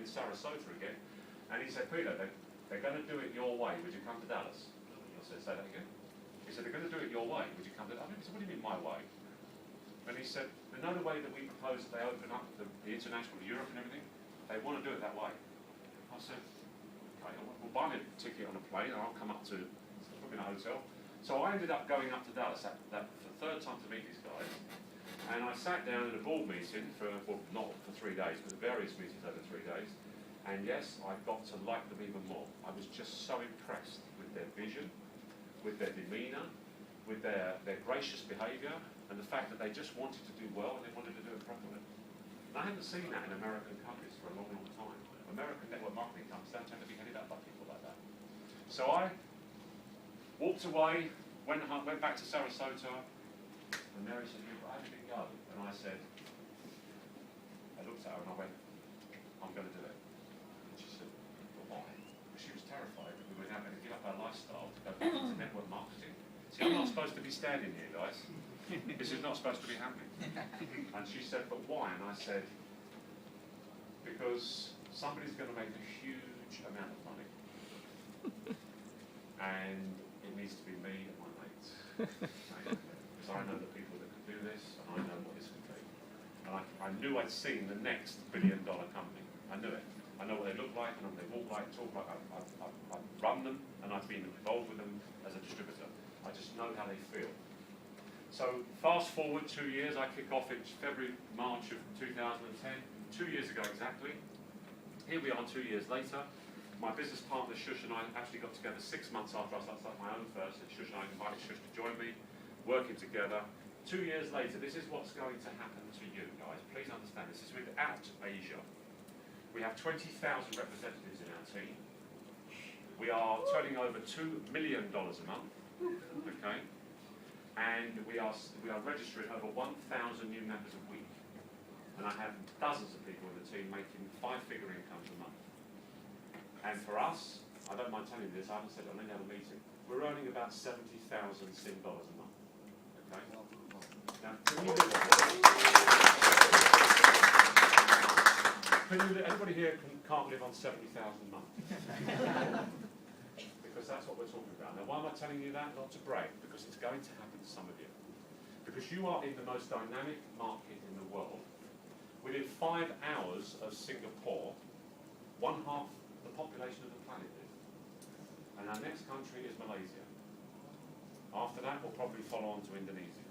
in Sarasota again, and he said, Peter, they're going to do it your way. Would you come to Dallas? I said, say that again. He said, they're going to do it your way. Would you come to Dallas? I said, what do you mean my way? And he said, they know the way that we propose that they open up the international to Europe and everything. They want to do it that way. I said, okay, well, buy me a ticket on a plane and I'll come up to, put me in a hotel. So I ended up going up to Dallas for the third time to meet these guys. And I sat down in a board meeting for, well, not for 3 days, but various meetings over 3 days. And yes, I got to like them even more. I was just so impressed with their vision, with their demeanour, with their gracious behaviour, and the fact that they just wanted to do well and they wanted to do it properly. And I haven't seen that in American companies for a long, long time. American network marketing companies don't tend to be headed up by people like that. So I walked away, went back to Sarasota, and Mary said, how did it go? And I said, I looked at her and I went, I'm going to do it. And she said, well, why? Because she was terrified that we were now going to give up our lifestyle to go back into network marketing. See, I'm not supposed to be standing here, guys. This is not supposed to be happening. And she said, but why? And I said, because somebody's going to make a huge amount of money. And it needs to be me and my mates. Because I know the people that can do this, and I know what this can be. And I knew I'd seen the next billion-dollar company. I knew it. I know what they look like, I know what they walk like, talk like. I've run them, and I've been involved with them as a distributor. I just know how they feel. So fast forward 2 years, I kick off in February, March of 2010, 2 years ago exactly. Here we are 2 years later. My business partner Shush and I actually got together 6 months after I started my own first, and Shush and I invited Shush to join me, working together. 2 years later, this is what's going to happen to you guys. Please understand, this is without Asia. We have 20,000 representatives in our team. We are turning over $2 million a month, okay? And we are registering over 1,000 new members a week. And I have dozens of people in the team making 5-figure incomes a month. And for us, I don't mind telling you this, I haven't said it on any other meeting, we're earning about 70,000 Sing dollars a month. Okay? Now, anybody here can't live on 70,000 a month? Because that's what we're talking about. Now, why am I telling you that? Not to brag, because it's going to happen to some of you. Because you are in the most dynamic market in the world. Within 5 hours of Singapore, 1/2 the population of the planet live. And our next country is Malaysia. After that, we'll probably follow on to Indonesia.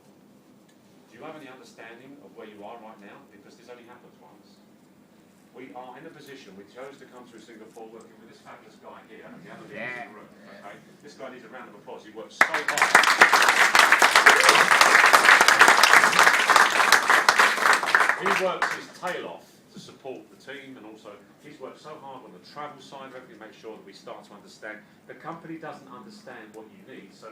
Do you have any understanding of where you are right now? Because this only happens once. We are in a position, we chose to come through Singapore working with this fabulous guy here, and the other in the room, okay? This guy needs a round of applause, he works so hard. He works his tail off to support the team, and also he's worked so hard on the travel side of everything, make sure that we start to understand. The company doesn't understand what you need, so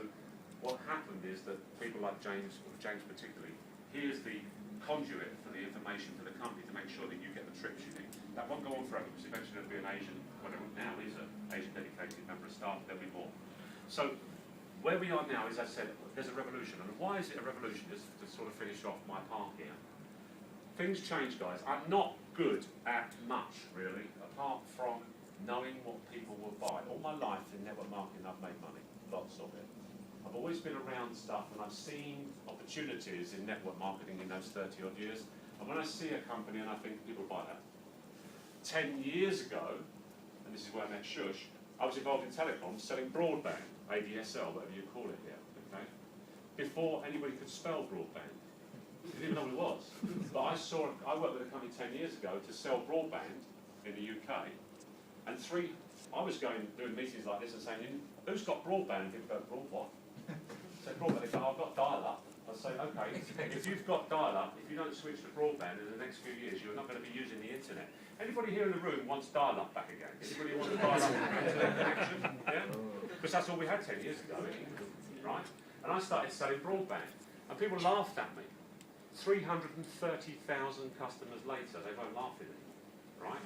what happened is that people like James particularly, he is the conduit for the information for the company to make sure that you get the trips you need. That won't go on forever, because eventually there'll be an Asian, whatever now is an Asian dedicated member of staff, there'll be more. So where we are now is, as I said, there's a revolution. And why is it a revolution? Just to sort of finish off my part here. Things change, guys. I'm not good at much, really, apart from knowing what people will buy. All my life in network marketing, I've made money, lots of it. I've always been around stuff, and I've seen opportunities in network marketing in those 30-odd years. And when I see a company and I think people buy that. 10 years ago, and this is where I met Shush, I was involved in telecoms, selling broadband, ADSL, whatever you call it here, okay? Before anybody could spell broadband. Didn't even know what it was. But I worked with a company 10 years ago to sell broadband in the UK, and I was doing meetings like this and saying, who's got broadband? And people go, what? So broadband, they go, I've got dial-up. I say, okay, if you've got dial-up, if you don't switch to broadband in the next few years, you're not going to be using the internet. Anybody here in the room wants dial-up back again? Anybody want a dial-up internet connection? Yeah? Because that's all we had 10 years ago, right? And I started selling broadband, and people laughed at me. 330,000 customers later, they won't laugh at me, right?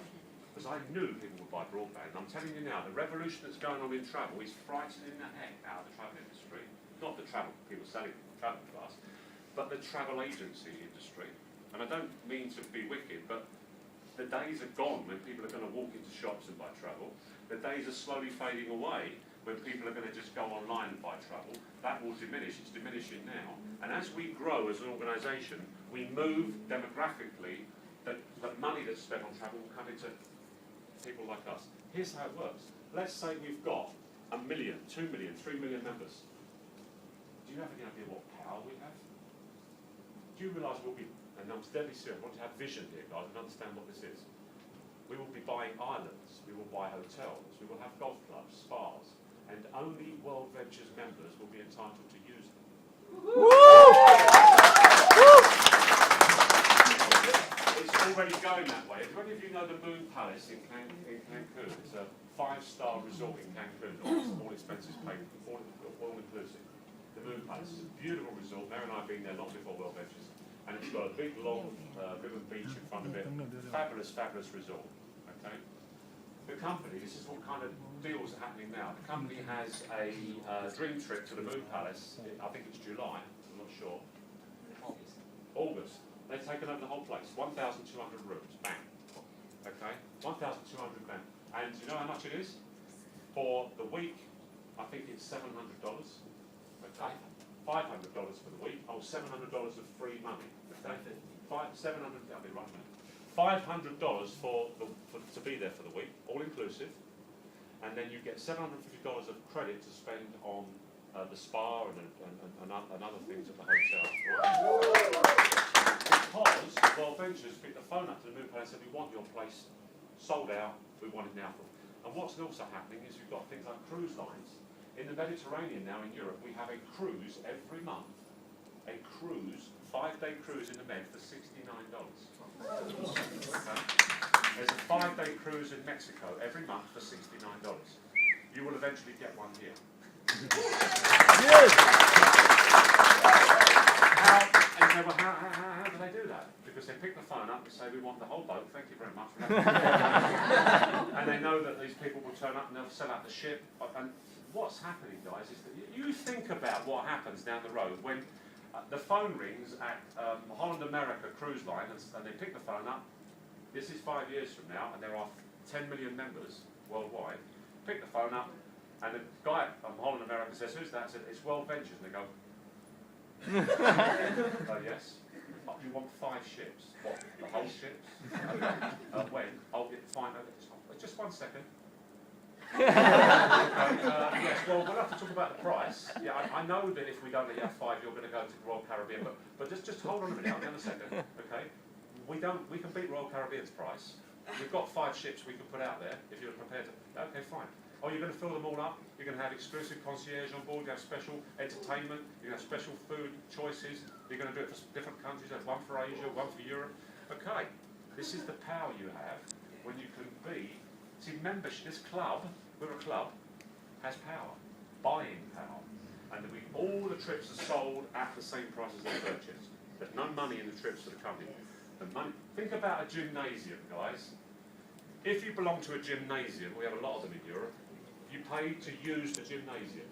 Because I knew people would buy broadband. And I'm telling you now, the revolution that's going on in travel is frightening the heck out of the travel industry. Not the travel, people selling travel to us, but the travel agency industry. And I don't mean to be wicked, but the days are gone when people are going to walk into shops and buy travel. The days are slowly fading away when people are going to just go online and buy travel. That will diminish. It's diminishing now. And as we grow as an organisation, we move demographically. That money that's spent on travel will come into people like us. Here's how it works. Let's say we've got 1 million, 2 million, 3 million members. Do you have any idea what power we have? Do you realise we'll be, and I'm deadly serious, I want you to have vision here, guys, and understand what this is. We will be buying islands, we will buy hotels, we will have golf clubs, spas, and only World Ventures members will be entitled to use them. It's already going that way. If any of you know the Moon Palace in Cancun, it's a 5-star resort in Cancun, all expenses paid, all inclusive. The Moon Palace is a beautiful resort. Mary and I have been there long before World Ventures, and it's got a big, long river beach in front of it. Fabulous, fabulous resort. Okay. The company, this is what kind of deals are happening now. The company has a dream trip to the Moon Palace. I think it's July. I'm not sure. August. They've taken over the whole place. 1,200 rooms. Bang. Okay. 1,200 bang. And do you know how much it is? For the week, I think it's $700. Okay. $500 for the week. Oh, $700 of free money. Okay. $700. I'll be right now. $500 to be there for the week, all inclusive, and then you get $750 of credit to spend on the spa and other things at the hotel. Because World Ventures picked the phone up to the Moon Palace and said, we want your place sold out, we want it now. And what's also happening is you've got things like cruise lines. In the Mediterranean now in Europe, we have a cruise every month, a cruise, 5-day cruise in the Med for $69. Okay. There's a 5-day cruise in Mexico every month for $69. You will eventually get one here. How do they do that? Because they pick the phone up and say, we want the whole boat, thank you very much. And they know that these people will turn up and they'll sell out the ship. And what's happening, guys, is that you think about what happens down the road when the phone rings at Holland America Cruise Line and they pick the phone up. This is 5 years from now and there are 10 million members worldwide. Pick the phone up and the guy from Holland America says, who's that? I said, it's World Ventures. And they go, oh yes. Oh, you want 5 ships? What, the whole ships? Okay. When? Oh, fine. Just 1 second. Yes, well, we'll have to talk about the price. Yeah, I know that if we don't let you have 5, you're going to go to Royal Caribbean, but just hold on a minute, hold on a second, okay? We can beat Royal Caribbean's price. We've got 5 ships we can put out there if you're prepared to. Okay, fine. Oh, you're going to fill them all up? You're going to have exclusive concierge on board, you have special entertainment, you have special food choices, you're going to do it for different countries, there's one for Asia, one for Europe. Okay, this is the power you have when you can be. See, membership, this club, we're a club, has power, buying power. And all the trips are sold at the same price as they're purchased. There's no money in the trips for the company. The money, think about a gymnasium, guys. If you belong to a gymnasium, we have a lot of them in Europe, you pay to use the gymnasium.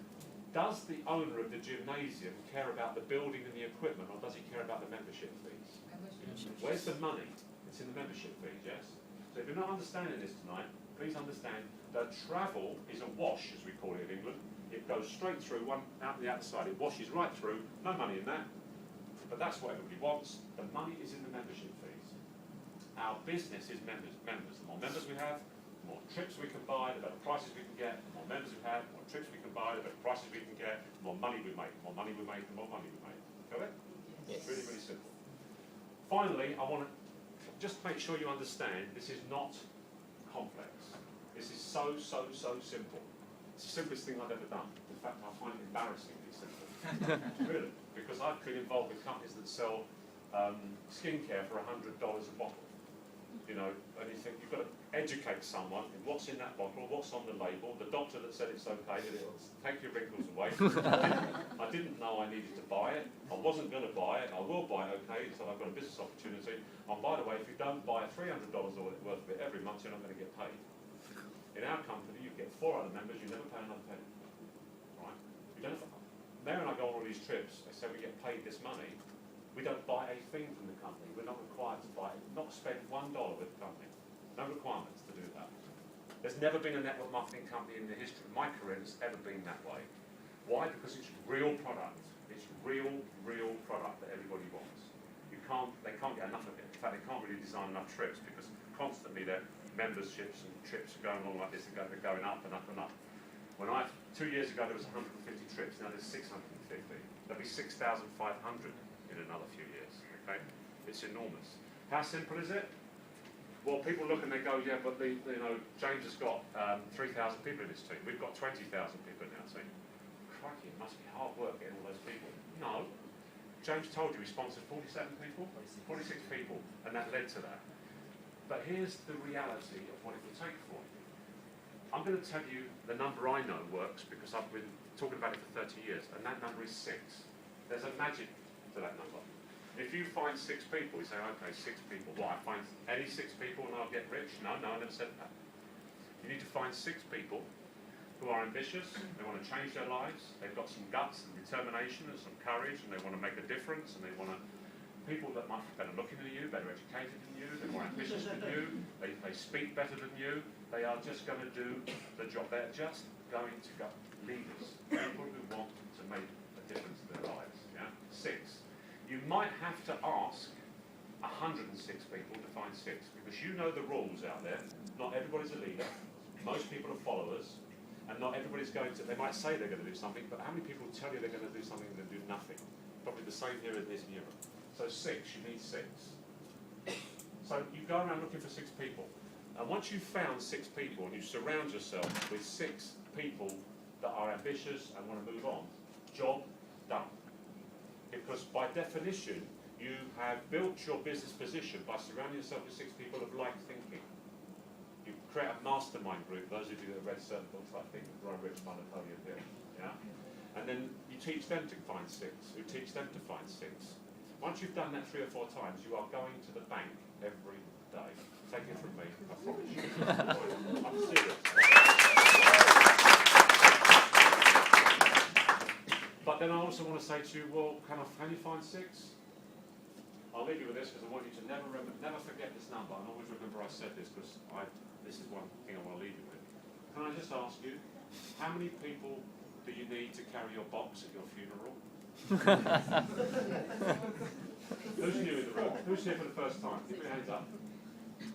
Does the owner of the gymnasium care about the building and the equipment, or does he care about the membership fees? Where's the money? It's in the membership fees, yes? So if you're not understanding this tonight, please understand that travel is a wash, as we call it in England. It goes straight through, one out the outside. It washes right through, no money in that. But that's what everybody wants. The money is in the membership fees. Our business is members. The more members we have, the more trips we can buy, the better prices we can get. The more members we have, the more trips we can buy, the better prices we can get, the more money we make. The more money we make, the more money we make. Got it? Yes. It's really, really simple. Finally, I want to just make sure you understand this is not complex. This is so simple. It's the simplest thing I've ever done. In fact, I find it embarrassingly simple. Really, because I've been involved with companies that sell skincare for $100 a bottle. You know, and you think you've got to educate someone in what's in that bottle, what's on the label, the doctor that said it's okay, that it'll take your wrinkles away. I didn't know I needed to buy it. I wasn't going to buy it. I will buy it, okay, so I've got a business opportunity. And by the way, if you don't buy $300 worth of it every month, you're not going to get paid. In our company, you get 4 other members, you never pay another penny. Right? You don't. Mary and I go on all these trips, they say we get paid this money. We don't buy a thing from the company. We're not required to buy it, not spend $1 with the company. No requirements to do that. never been a network marketing company in the history of my career that's ever been that way. Why? Because it's real product. It's real product that everybody wants. They can't get enough of it. In fact, they can't really design enough trips because constantly their memberships and trips are going along like this, they're going up and up and up. 2 years ago there was 150 trips, now there's 650. There'll be 6,500 in another few years, okay? It's enormous. How simple is it? Well, people look and they go, yeah, but James has got 3,000 people in his team. We've got 20,000 people in our team. Crikey, it must be hard work getting all those people. No. James told you he sponsored 47 people, 46 people, and that led to that. But here's the reality of what it will take for you. I'm going to tell you the number I know works because I've been talking about it for 30 years, and that number is 6. There's a magic to that number. If you find 6 people, you say, okay, 6 people. What, I find any 6 people and I'll get rich? No, I never said that. You need to find 6 people who are ambitious, they want to change their lives, they've got some guts and determination and some courage, and they want to make a difference, and they want to, people that might be better looking than you, better educated than you, they're more ambitious than you, they speak better than you, they are just going to do the job. They're just going to go leaders, people who want to make a difference in their lives. Yeah? 6. You might have to ask 106 people to find 6, because you know the rules out there. Not everybody's a leader, most people are followers, and not everybody's going to, they might say they're going to do something, but how many people tell you they're going to do something and then do nothing? Probably the same here as it is in Europe. So 6, you need 6. So you go around looking for 6 people. And once you've found 6 people and you surround yourself with 6 people that are ambitious and want to move on, job done. Because by definition, you have built your business position by surrounding yourself with 6 people of like thinking. You create a mastermind group, those of you that have read certain books, I think, Grow Rich by Napoleon Hill, yeah? And then you teach them to find 6, you teach them to find 6. Once you've done that 3 or 4 times, you are going to the bank every day. Take it from me, I promise you. I'm serious. But then I also want to say to you, well, can you find 6? I'll leave you with this because I want you to never forget this number, and always remember I said this because this is one thing I want to leave you with. Can I just ask you, how many people do you need to carry your box at your funeral? Who's new in the room? Who's here for the first time? Keep your hands up.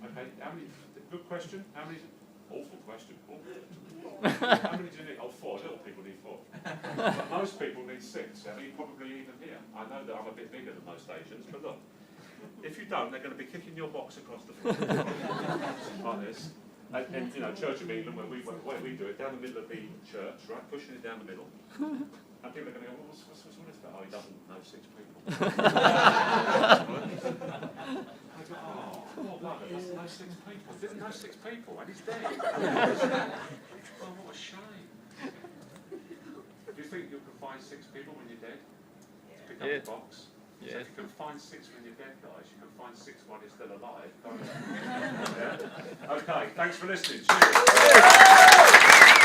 Okay, how many? Good question. How many? Awful question. How many do you need? Oh, 4. Little people need 4. But most people need 6. I mean, probably even here. I know that I'm a bit bigger than most Asians, but look, if you don't, they're going to be kicking your box across the floor like this. And Church of England, where we do it, down the middle of the church, right, pushing it down the middle. And people are going to go, well, what's all this about? Oh, he doesn't know 6 people. I go, oh, bugger, doesn't know 6 people. Didn't know 6 people, and he's dead. Oh, what a shame. Do you think you can find 6 people when you're dead? Pick up the box? Yeah. So if you can find 6 when you're dead, guys, you can find 6 while you're still alive. Yeah? Okay, thanks for listening. Cheers.